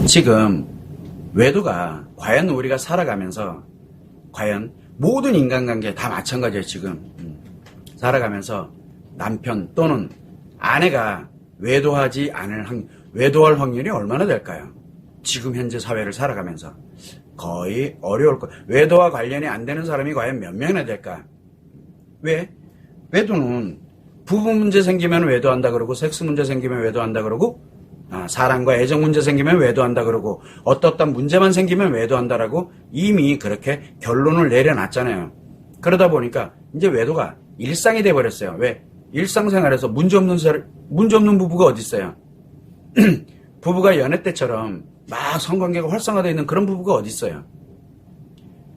지금 외도가 과연 우리가 살아가면서 과연 모든 인간관계 다 마찬가지예요. 지금 살아가면서 남편 또는 아내가 외도할 확률이 얼마나 될까요? 지금 현재 사회를 살아가면서 거의 어려울 거예요. 외도와 관련이 안 되는 사람이 과연 몇 명이나 될까? 왜? 외도는 부부 문제 생기면 외도한다 그러고, 섹스 문제 생기면 외도한다 그러고, 사랑과 애정 문제 생기면 외도한다 그러고, 어떤 문제만 생기면 외도한다라고 이미 그렇게 결론을 내려놨잖아요. 그러다 보니까 이제 외도가 일상이 돼버렸어요. 왜? 일상생활에서 문제 없는 부부가 어디 있어요? 부부가 연애 때처럼 막 성관계가 활성화되어 있는 그런 부부가 어디 있어요?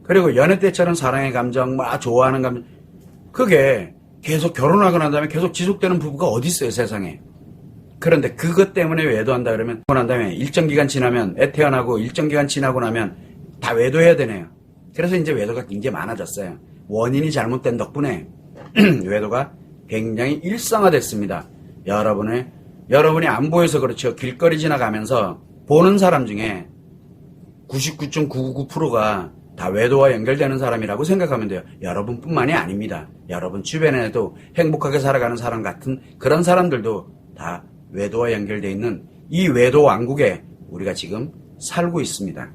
그리고 연애 때처럼 사랑의 감정, 막 좋아하는 감정, 그게 계속 결혼하고 난 다음에 계속 지속되는 부부가 어디 있어요, 세상에? 그런데 그것 때문에 외도한다 그러면, 난 다음에 일정 기간 지나면, 애 태어나고 일정 기간 지나고 나면 다 외도해야 되네요. 그래서 이제 외도가 굉장히 많아졌어요. 원인이 잘못된 덕분에 외도가 굉장히 일상화됐습니다. 여러분이 안 보여서 그렇죠. 길거리 지나가면서 보는 사람 중에 99.999%가 다 외도와 연결되는 사람이라고 생각하면 돼요. 여러분뿐만이 아닙니다. 여러분 주변에도 행복하게 살아가는 사람 같은 그런 사람들도 다 외도와 연결되어 있는 이 외도 왕국에 우리가 지금 살고 있습니다.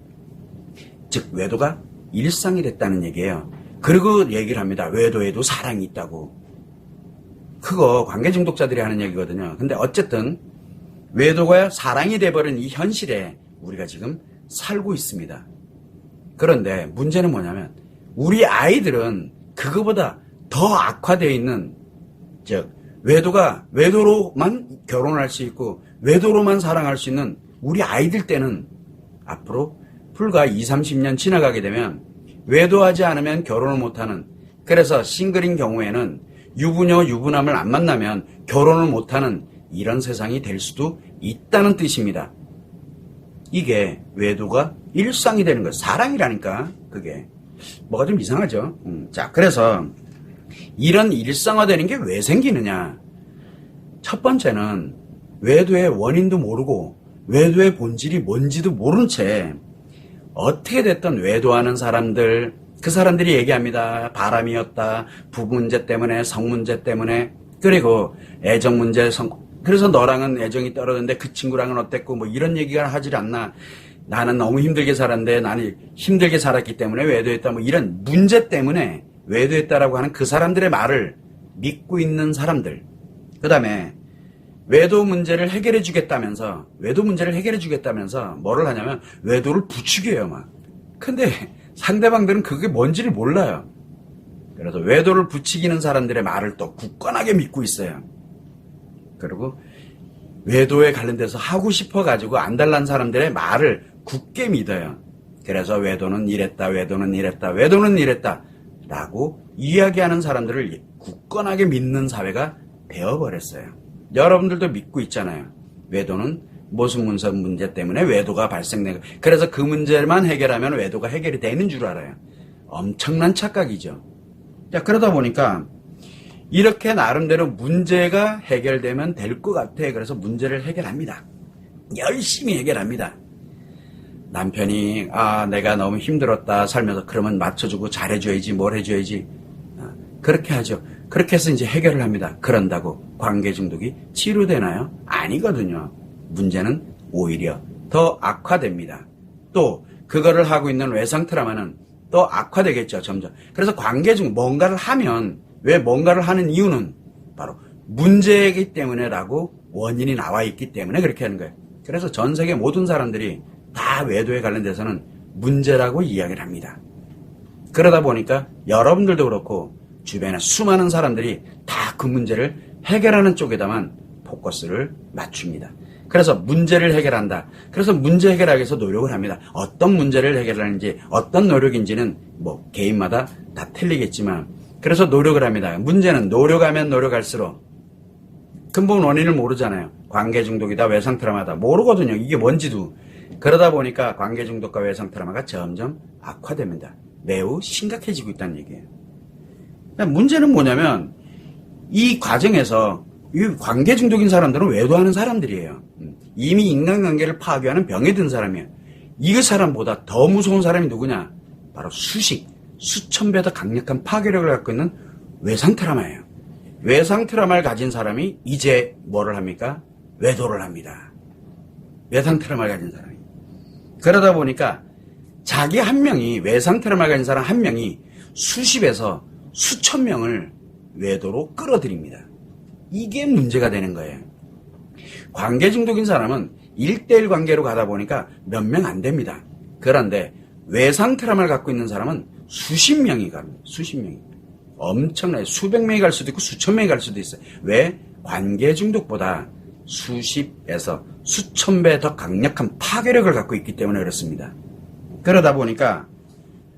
즉 외도가 일상이 됐다는 얘기예요. 그리고 얘기를 합니다. 외도에도 사랑이 있다고. 그거 관계 중독자들이 하는 얘기거든요. 근데 어쨌든 외도가 사랑이 돼버린 이 현실에 우리가 지금 살고 있습니다. 그런데 문제는 뭐냐면 우리 아이들은 그거보다 더 악화되어 있는, 즉 외도로만 결혼할 수 있고 외도로만 사랑할 수 있는 우리 아이들 때는 앞으로 불과 20-30년 지나가게 되면 외도하지 않으면 결혼을 못하는, 그래서 싱글인 경우에는 유부녀, 유부남을 안 만나면 결혼을 못하는 이런 세상이 될 수도 있다는 뜻입니다. 이게 외도가 일상이 되는 거예요. 사랑이라니까 그게. 뭐가 좀 이상하죠. 자, 그래서 이런 일상화되는 게 왜 생기느냐. 첫 번째는 외도의 원인도 모르고 외도의 본질이 뭔지도 모른 채 어떻게 됐든 외도하는 사람들, 그 사람들이 얘기합니다. 바람이었다. 부부 문제 때문에, 성 문제 때문에, 그리고 애정 문제, 그래서 너랑은 애정이 떨어졌는데 그 친구랑은 어땠고 뭐 이런 얘기가 하질 않나. 나는 너무 힘들게 살았는데 나는 힘들게 살았기 때문에 외도했다. 뭐 이런 문제 때문에 외도했다라고 하는 그 사람들의 말을 믿고 있는 사람들. 그 다음에 외도 문제를 해결해 주겠다면서 뭐를 하냐면 외도를 부추겨요, 막. 근데 상대방들은 그게 뭔지를 몰라요. 그래서 외도를 부추기는 사람들의 말을 또 굳건하게 믿고 있어요. 그리고 외도에 관련돼서 하고 싶어가지고 안달난 사람들의 말을 굳게 믿어요. 그래서 외도는 이랬다 라고 이야기하는 사람들을 굳건하게 믿는 사회가 되어버렸어요. 여러분들도 믿고 있잖아요. 외도는 무슨 문제 때문에 외도가 발생되고, 그래서 그 문제만 해결하면 외도가 해결이 되는 줄 알아요. 엄청난 착각이죠. 자, 그러다 보니까 이렇게 나름대로 문제가 해결되면 될 것 같아. 그래서 문제를 해결합니다. 열심히 해결합니다. 남편이 내가 너무 힘들었다 살면서, 그러면 맞춰주고 잘해줘야지, 뭘 해줘야지. 그렇게 하죠. 그렇게 해서 이제 해결을 합니다. 그런다고 관계 중독이 치료되나요? 아니거든요. 문제는 오히려 더 악화됩니다. 또 그거를 하고 있는 외상 트라우마는 더 악화되겠죠, 점점. 그래서 관계 중 뭔가를 하면, 왜 뭔가를 하는 이유는 바로 문제이기 때문에라고 원인이 나와 있기 때문에 그렇게 하는 거예요. 그래서 전 세계 모든 사람들이 다 외도에 관련돼서는 문제라고 이야기를 합니다. 그러다 보니까 여러분들도 그렇고 주변에 수많은 사람들이 다 그 문제를 해결하는 쪽에다만 포커스를 맞춥니다. 그래서 문제를 해결한다. 그래서 문제 해결하기 위해서 노력을 합니다. 어떤 문제를 해결하는지, 어떤 노력인지는 뭐 개인마다 다 틀리겠지만, 그래서 노력을 합니다. 문제는 노력하면 노력할수록 근본 원인을 모르잖아요. 관계 중독이다, 외상 트라우마다 모르거든요. 이게 뭔지도. 그러다 보니까 관계 중독과 외상 트라우마가 점점 악화됩니다. 매우 심각해지고 있다는 얘기예요. 문제는 뭐냐면 이 과정에서 이 관계 중독인 사람들은 외도하는 사람들이에요. 이미 인간관계를 파괴하는 병에 든 사람이에요. 이 사람보다 더 무서운 사람이 누구냐? 바로 수천 배 더 강력한 파괴력을 갖고 있는 외상 트라우마예요. 외상 트라우마를 가진 사람이 이제 뭐를 합니까? 외도를 합니다. 외상 트라우마를 가진 사람이. 그러다 보니까 자기 한 명이, 외상 트라우마를 가진 사람 한 명이 수십에서 수천 명을 외도로 끌어들입니다. 이게 문제가 되는 거예요. 관계 중독인 사람은 1대1 관계로 가다 보니까 몇 명 안 됩니다. 그런데 외상 트라우마를 갖고 있는 사람은 수십 명이 갑니다. 수십 명이. 엄청나요. 수백 명이 갈 수도 있고 수천 명이 갈 수도 있어요. 왜? 관계 중독보다 수십에서 수천 배 더 강력한 파괴력을 갖고 있기 때문에 그렇습니다. 그러다 보니까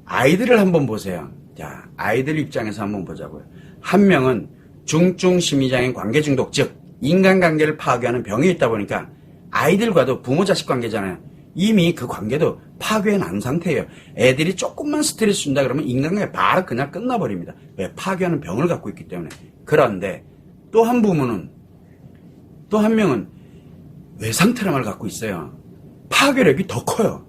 아이들을 한번 보세요. 자, 아이들 입장에서 한번 보자고요. 한 명은 중증 심리장애인 관계 중독, 즉 인간관계를 파괴하는 병이 있다 보니까 아이들과도 부모 자식 관계잖아요. 이미 그 관계도 파괴해 난 상태예요. 애들이 조금만 스트레스 준다 그러면 인간관계 바로 그냥 끝나버립니다. 왜? 파괴하는 병을 갖고 있기 때문에. 그런데 또 한 부모는, 또 한 명은 외상 트라우마를 갖고 있어요. 파괴력이 더 커요.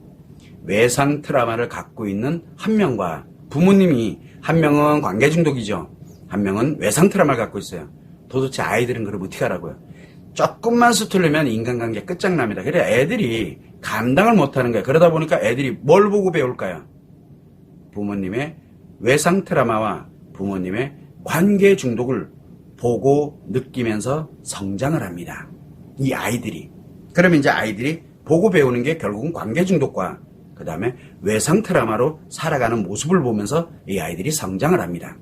외상 트라우마를 갖고 있는 한 명과 부모님이, 한 명은 관계 중독이죠. 한 명은 외상 트라우마를 갖고 있어요. 도대체 아이들은 그걸 어떻게 하라고요? 조금만 수틀리면 인간관계 끝장납니다. 그래 애들이 감당을 못하는 거예요. 그러다 보니까 애들이 뭘 보고 배울까요? 부모님의 외상 트라우마와 부모님의 관계 중독을 보고 느끼면서 성장을 합니다. 이 아이들이. 그러면 이제 아이들이 보고 배우는 게 결국은 관계 중독과 그 다음에 외상 트라우마로 살아가는 모습을 보면서 이 아이들이 성장을 합니다.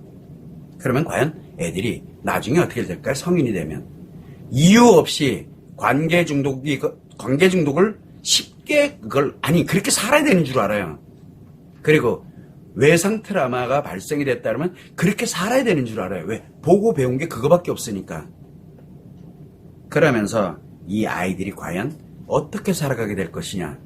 그러면 과연 애들이 나중에 어떻게 될까요? 성인이 되면. 이유 없이 관계 중독을 쉽게 그렇게 살아야 되는 줄 알아요. 그리고 외상 트라우마가 발생이 됐다 그러면 그렇게 살아야 되는 줄 알아요. 왜? 보고 배운 게 그거밖에 없으니까. 그러면서 이 아이들이 과연 어떻게 살아가게 될 것이냐.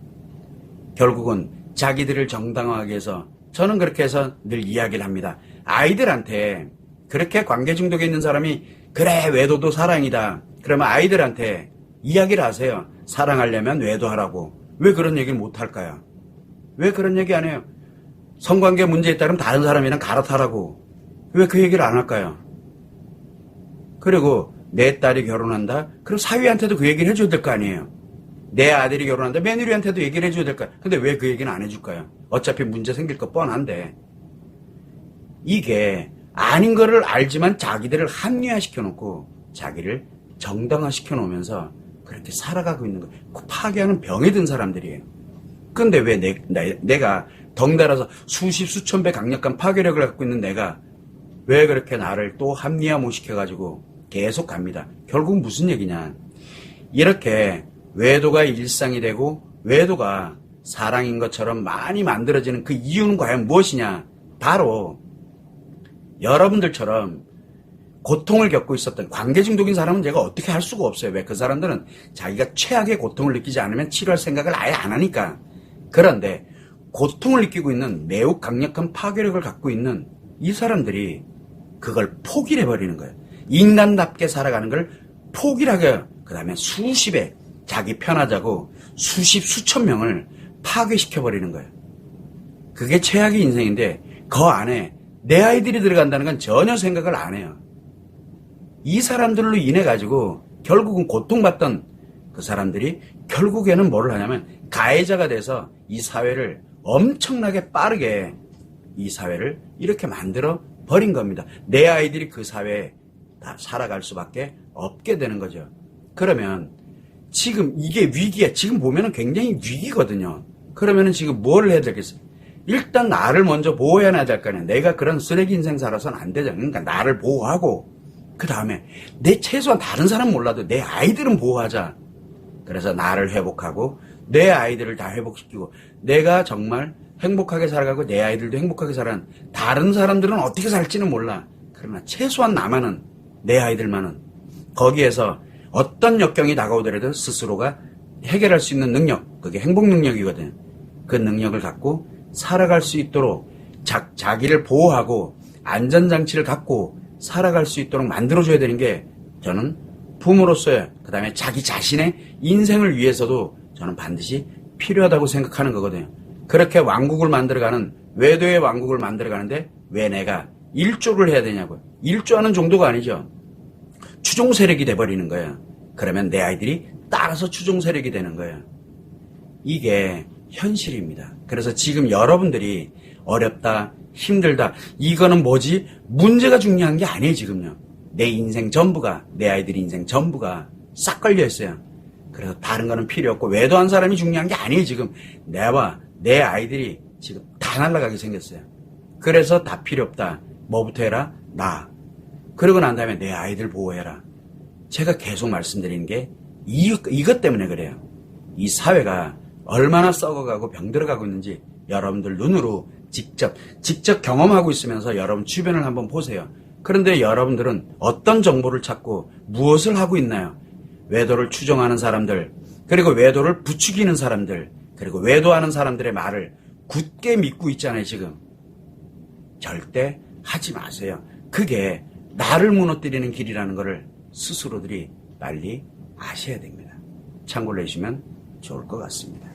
결국은 자기들을 정당화하기 위해서, 저는 그렇게 해서 늘 이야기를 합니다. 아이들한테 그렇게 관계 중독에 있는 사람이 그래 외도도 사랑이다. 그러면 아이들한테 이야기를 하세요. 사랑하려면 외도하라고. 왜 그런 얘기를 못할까요? 왜 그런 얘기 안 해요? 성관계 문제에 따르면 다른 사람이랑 갈아타라고. 왜 그 얘기를 안 할까요? 그리고 내 딸이 결혼한다? 그럼 사위한테도 그 얘기를 해줘야 될 거 아니에요. 내 아들이 결혼한다? 며느리한테도 얘기를 해줘야 될까요? 근데 왜 그 얘기는 안 해줄까요? 어차피 문제 생길 거 뻔한데. 이게 아닌 거를 알지만 자기들을 합리화시켜 놓고 자기를 정당화시켜 놓으면서 그렇게 살아가고 있는 거예요. 파괴하는 병에 든 사람들이에요. 근데 왜 내가 덩달아서 수천 배 강력한 파괴력을 갖고 있는 내가 왜 그렇게 나를 또 합리화 못 시켜가지고 계속 갑니다. 결국 무슨 얘기냐. 이렇게 외도가 일상이 되고 외도가 사랑인 것처럼 많이 만들어지는 그 이유는 과연 무엇이냐. 바로 여러분들처럼 고통을 겪고 있었던 관계 중독인 사람은 제가 어떻게 할 수가 없어요. 왜? 그 사람들은 자기가 최악의 고통을 느끼지 않으면 치료할 생각을 아예 안 하니까. 그런데 고통을 느끼고 있는 매우 강력한 파괴력을 갖고 있는 이 사람들이 그걸 포기를 해버리는 거예요. 인간답게 살아가는 걸 포기를 하고요. 그 다음에 수십에 자기 편하자고 수천 명을 파괴시켜버리는 거예요. 그게 최악의 인생인데 그 안에 내 아이들이 들어간다는 건 전혀 생각을 안 해요. 이 사람들로 인해 가지고 결국은 고통받던 그 사람들이 결국에는 뭐를 하냐면 가해자가 돼서 이 사회를 엄청나게 빠르게 이 사회를 이렇게 만들어 버린 겁니다. 내 아이들이 그 사회에 다 살아갈 수밖에 없게 되는 거죠. 그러면 지금 이게 위기야. 지금 보면은 굉장히 위기거든요. 그러면은 지금 뭘 해야 되겠어요? 일단 나를 먼저 보호해야 될 거 아니야. 내가 그런 쓰레기 인생 살아서는 안 되잖아. 그러니까 나를 보호하고 그 다음에 내 최소한 다른 사람 몰라도 내 아이들은 보호하자. 그래서 나를 회복하고 내 아이들을 다 회복시키고 내가 정말 행복하게 살아가고 내 아이들도 행복하게 살아가는 다른 사람들은 어떻게 살지는 몰라. 그러나 최소한 나만은 내 아이들만은 거기에서 어떤 역경이 다가오더라도 스스로가 해결할 수 있는 능력, 그게 행복 능력이거든요. 그 능력을 갖고 살아갈 수 있도록 자기를 보호하고 안전장치를 갖고 살아갈 수 있도록 만들어줘야 되는 게 저는 부모로서의 그다음에 자기 자신의 인생을 위해서도 저는 반드시 필요하다고 생각하는 거거든요. 그렇게 왕국을 만들어가는 외도의 왕국을 만들어가는데 왜 내가 일조를 해야 되냐고요. 일조하는 정도가 아니죠. 추종 세력이 돼버리는 거예요. 그러면 내 아이들이 따라서 추종 세력이 되는 거예요. 이게 현실입니다. 그래서 지금 여러분들이 어렵다, 힘들다, 이거는 뭐지? 문제가 중요한 게 아니에요, 지금요. 내 인생 전부가, 내 아이들 인생 전부가 싹 걸려있어요. 그래서 다른 거는 필요 없고, 외도한 사람이 중요한 게 아니에요, 지금. 내와 내 아이들이 지금 다 날아가게 생겼어요. 그래서 다 필요 없다. 뭐부터 해라? 나. 그러고 난 다음에 내 아이들 보호해라. 제가 계속 말씀드리는 게 이것 때문에 그래요. 이 사회가 얼마나 썩어가고 병들어가고 있는지 여러분들 눈으로 직접 경험하고 있으면서 여러분 주변을 한번 보세요. 그런데 여러분들은 어떤 정보를 찾고 무엇을 하고 있나요? 외도를 추종하는 사람들, 그리고 외도를 부추기는 사람들, 그리고 외도하는 사람들의 말을 굳게 믿고 있잖아요, 지금. 절대 하지 마세요. 그게 나를 무너뜨리는 길이라는 것을 스스로들이 빨리 아셔야 됩니다. 참고를 해주시면 좋을 것 같습니다.